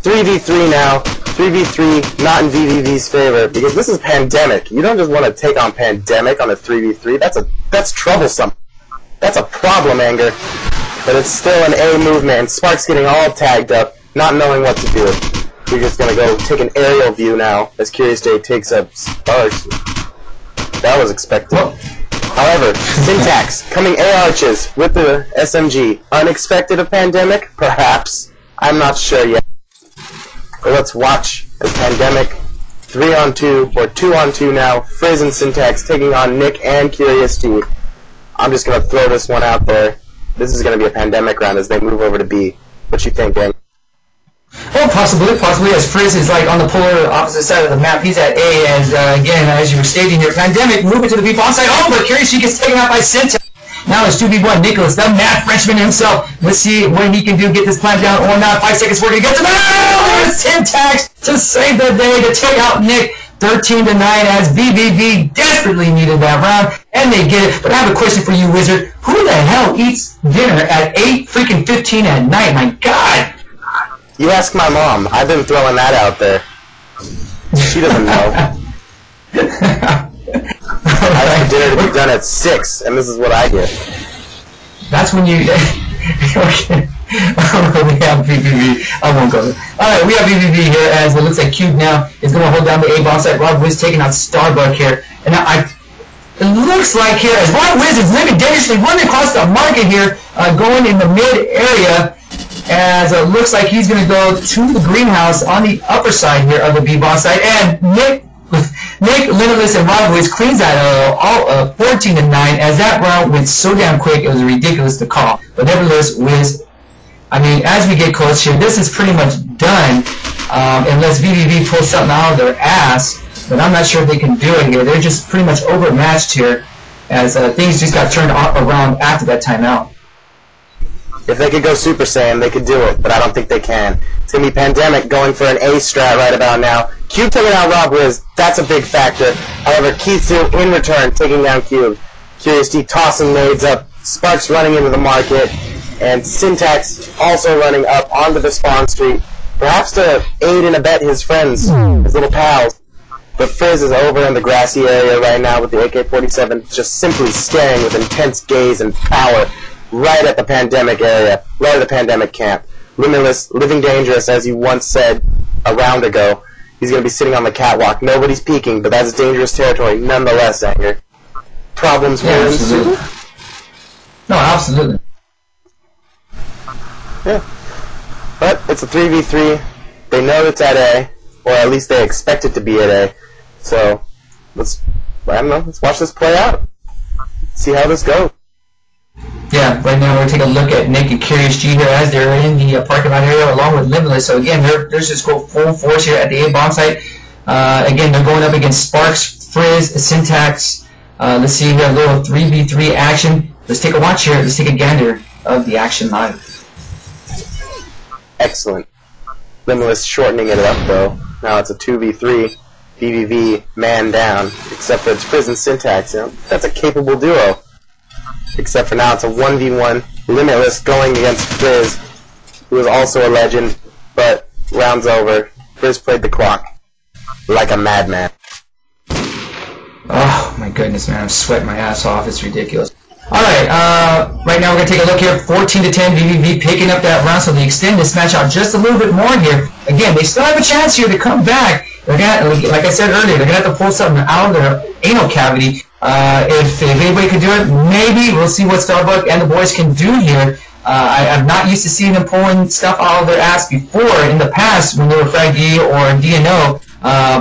3v3 now. 3v3 not in VVV's favor, because this is Pandemic. You don't just want to take on Pandemic on a 3v3. That's troublesome. That's a problem, Anger. But it's still an A movement, and Sparks getting all tagged up, not knowing what to do. we're just gonna go take an aerial view now as Curious Day takes up Sparks. That was expected. Well, however, Syntax coming A-arches with the SMG. Unexpected of Pandemic? Perhaps. I'm not sure yet. But let's watch as Pandemic 3-on-2 or 2-on-2 now. Frizz and Syntax taking on Nick and Curious T. I'm just gonna throw this one out there. This is gonna be a Pandemic round as they move over to B. What you think, gang? well, possibly, as Frizz is like on the polar opposite side of the map. He's at A, as again, as you were stating here, Pandemic moving to the B bomb side. Oh, but Curious T gets taken out by Syntax. Now it's 2v1. Nicholas, the mad Frenchman himself. Let's see what he can do, get this plant down or not. 5 seconds, we're going to get to the... Oh, Syntax to save the day, to take out Nick. 13-9 as VVV desperately needed that round, and they get it. But I have a question for you, Wizard. Who the hell eats dinner at 8:15 at night? My God! You ask my mom. I've been throwing that out there. She doesn't know. I like dinner to be done at 6, and this is what I get. That's when you... Okay. We have VVV. I won't go there. Alright, we have VVV here as it looks like Cube now is going to hold down the A bomb site. Rob Wiz taking out Starbuck here. And now it looks like here as Rob Wiz is living dangerously, running across the market here, going in the mid area, as it looks like he's going to go to the greenhouse on the upper side here of the B bomb site. And Nick, Limitless, and Rob Wiz cleans that 14-9 as that round went so damn quick it was ridiculous to call. But nevertheless, Wiz, I mean, as we get close here, this is pretty much done unless VVV pulls something out of their ass. But I'm not sure if they can do it here. They're just pretty much overmatched here as things just got turned around after that timeout. If they could go Super Saiyan, they could do it, but I don't think they can. It's going to be Pandemic going for an A strat right about now. Cube taking out Rob Wiz, that's a big factor. However, Kitsu in return taking down Cube. Curious T tossing nades up, Sparks running into the market, and Syntax also running up onto the spawn street, perhaps to aid and abet his friends, his little pals. But Frizz is over in the grassy area right now with the AK-47, just simply staring with intense gaze and power right at the Pandemic area, right at the Pandemic camp. Limitless, living dangerous, as you once said a round ago. He's going to be sitting on the catwalk. Nobody's peeking, but that's dangerous territory nonetheless, Anger. Problems will ensue. No, absolutely. Yeah. But it's a 3v3. They know it's at A, or at least they expect it to be at A. So, let's watch this play out. See how this goes. Yeah, right now we're going to take a look at Nick and Curious G here as they're in the parking lot area along with Limitless. So again, they're just go full force here at the A bomb site. Again, they're going up against Sparks, Frizz, Syntax. Let's see here, a little 3v3 action. Let's take a watch here. Let's take a gander of the action live. Excellent. Limitless shortening it up though. Now it's a 2v3. VVV man down. Except for it's Frizz and Syntax. You know? That's a capable duo. Except for now it's a 1v1. Limitless going against Frizz, who is also a legend, but round's over. Frizz played the clock like a madman. Oh my goodness, man, I'm sweating my ass off. It's ridiculous. Alright, right now we're going to take a look here. 14-10, VVV picking up that round, so they extend this match out just a little bit more here. Again, they still have a chance here to come back. They're gonna, like I said earlier, they're going to have to pull something out of their anal cavity. If anybody can do it, maybe. We'll see what Starbuck and the boys can do here. I'm not used to seeing them pulling stuff out of their ass before in the past when they were Frag D or DNO.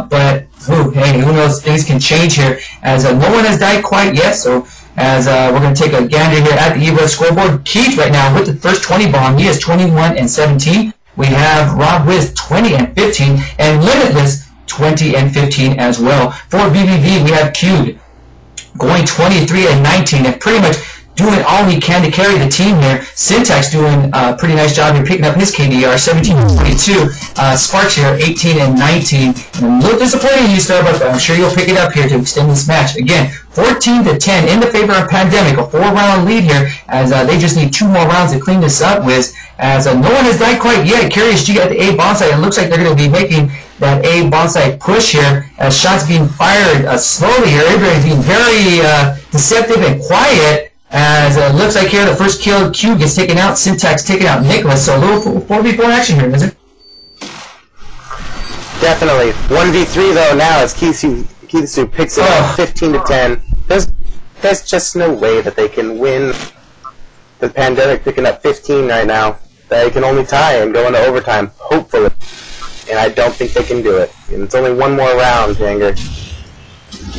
But hey, who knows? Things can change here as no one has died quite yet. So as we're going to take a gander here at the e-rev scoreboard. Keith right now with the first 20 bomb. He is 21-17. We have Rob Wiz 20-15 and Limitless 20-15 as well. For BBV, we have Cube going 23-19 and pretty much doing all he can to carry the team here. Syntax doing a pretty nice job here picking up his KDR, 17-22. Sparks here, 18-19. And I'm a little disappointed in you, Starbucks, but I'm sure you'll pick it up here to extend this match. Again, 14-10 in the favor of Pandemic, a 4-round lead here, as they just need 2 more rounds to clean this up with. As no one has died quite yet. Curious G at the A bomb site. It looks like they're going to be making that A bomb site push here as shots being fired slowly here. Everybody being very deceptive and quiet. As it looks like here, the first kill, Q gets taken out, Syntax taking out Nicholas. So a little 4v4 action here, is it? Definitely. 1v3 though now as Kisu picks it up 15-10. There's just no way that they can win the Pandemic picking up 15 right now. They can only tie and go into overtime, hopefully. And I don't think they can do it. And it's only one more round, Janger.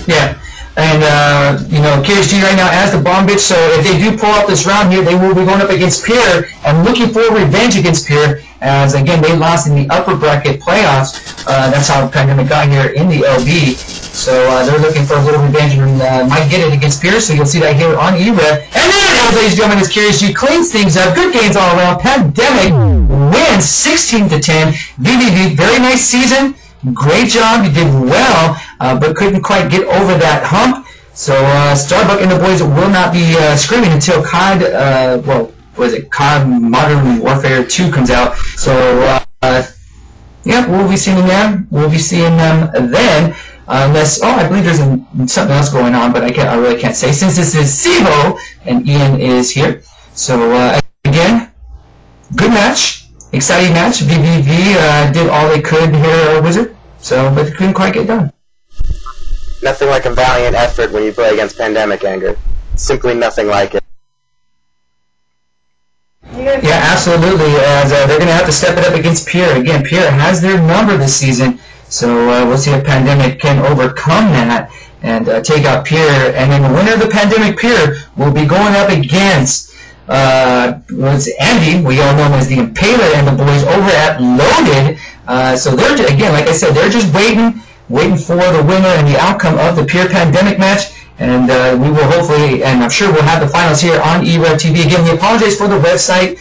Yeah. And, you know, KSG right now as the bomb bitch, so if they do pull out this round here, they will be going up against Pierre and looking for revenge against Pierre, as, again, they lost in the upper bracket playoffs. That's how Pandemic got here in the LB. So they're looking for a little revenge and might get it against Pierre, so you'll see that here on e-rev. And then, ladies and gentlemen, as KSG cleans things up, good games all around. Pandemic wins 16-10. VVV, very nice season. Great job, you did well, but couldn't quite get over that hump. So Starbuck and the boys will not be screaming until COD, COD Modern Warfare 2 comes out. So yeah, we'll be seeing them. We'll be seeing them then, unless I believe there's something else going on, but I really can't say since this is CEVO and Ian is here. So again, good match. Exciting match. VVV did all they could here, Wizard, but they couldn't quite get done. Nothing like a valiant effort when you play against Pandemic, Anger. Simply nothing like it. Yeah, absolutely. As they're going to have to step it up against Pierre. Again, Pierre has their number this season, so we'll see if Pandemic can overcome that and take out Pierre. And then the winner of the Pandemic Pierre will be going up against was Andy, we all know him as the Impaler, and the boys over at Loaded. So they're, again, like I said, they're just waiting for the winner and the outcome of the Pure Pandemic match. And we will hopefully, and I'm sure we'll have the finals here on e-rev TV. Again, we apologize for the website.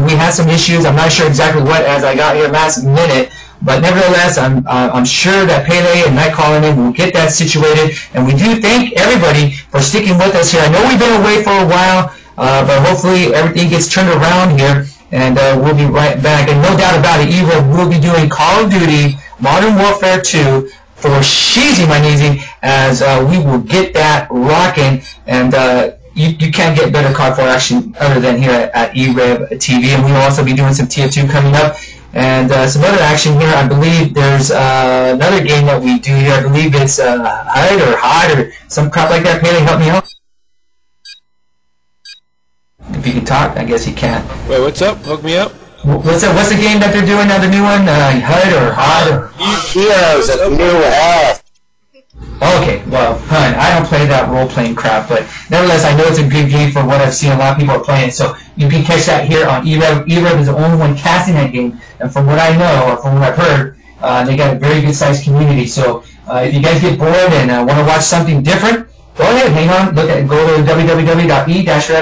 We had some issues. I'm not sure exactly what, as I got here last minute. But nevertheless, I'm sure that Pele and Night Calling in will get that situated. And we do thank everybody for sticking with us here. I know we've been away for a while. But hopefully everything gets turned around here, and we'll be right back. And no doubt about it, e-rev will be doing Call of Duty Modern Warfare 2 for Sheezy My Neezy, as we will get that rocking. And you can't get better COD 4 action other than here at e-rev TV. And we will also be doing some TF2 coming up. And some other action here. I believe there's another game that we do here. I believe it's Hide or some crap like that. Pele, help me out. If you can talk, I guess you can. Wait, what's up? Hook me up. What's the game that they're doing now? The new one, HUD or HOD or Heroes of New Earth. Okay, well, I don't play that role-playing crap, but nevertheless, I know it's a good game for what I've seen. A lot of people are playing it, so you can catch that here on e-rev. e-rev is the only one casting that game, and from what I know or from what I've heard, they got a very good-sized community. So if you guys get bored and want to watch something different, go ahead, hang on, go to www.e-rev.tv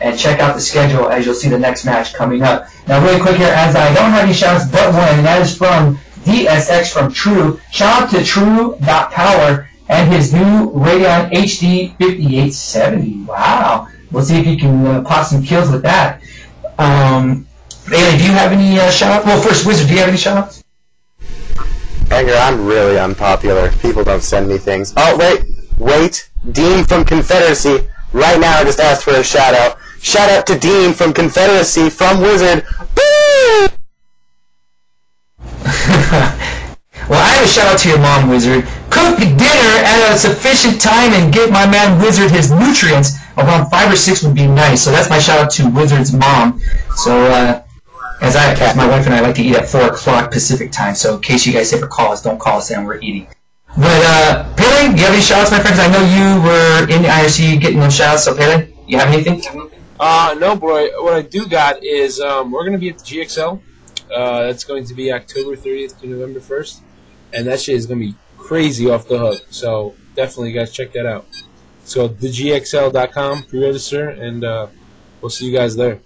and check out the schedule as you'll see the next match coming up. Now, really quick here, as I don't have any shout-outs but one, and that is from DSX from True. Shout out to True.Power and his new Radeon HD 5870. Wow. We'll see if you can pop some kills with that. Bailey, do you have any shout-outs? Well, first, Wizard, do you have any shout-outs? Anger, I'm really unpopular. People don't send me things. Oh, wait. Dean from Confederacy. Right now, I just asked for a shout-out. Shout-out to Dean from Confederacy from Wizard. Woo! Well, I have a shout-out to your mom, Wizard. Cook dinner at a sufficient time and give my man Wizard his nutrients. Around 5 or 6 would be nice. So that's my shout-out to Wizard's mom. So, as my wife and I like to eat at 4 o'clock Pacific time. So in case you guys ever call us, don't call us and we're eating. But, Pele, do you have any shout-outs, my friends? I know you were in the IRC getting those shout-outs, so Pele, you have anything? No, boy. What I do got is we're going to be at the GXL. That's going to be October 30th to November 1st. And that shit is going to be crazy off the hook. So definitely, you guys, check that out. So, thegxl.com, pre-register, and we'll see you guys there.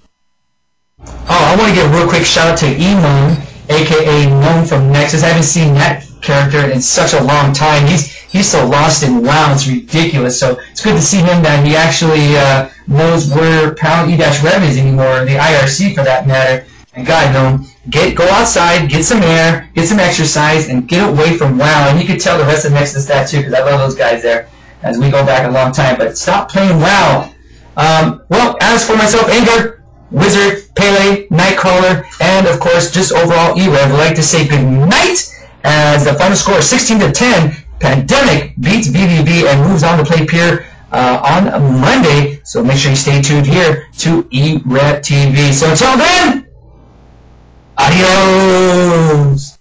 Oh, I want to give a real quick shout-out to E-Moon, a.k.a. Moon from Nexus. I haven't seen that character in such a long time. He's so lost in WoW, it's ridiculous. So it's good to see him that he actually knows where Pound E-Rev is anymore, the IRC for that matter. And God, go outside, get some air, get some exercise, and get away from WoW. And you can tell the rest of Nexus that too, because I love those guys there as we go back a long time. But stop playing WoW. Well, as for myself, Anger, Wizard, Pele, Nightcrawler, and of course just overall e-rev, I'd like to say good night. as the final score is 16-10. Pandemic beats VVV and moves on to play Pier on Monday. So make sure you stay tuned here to e-rev TV. So until then, adios.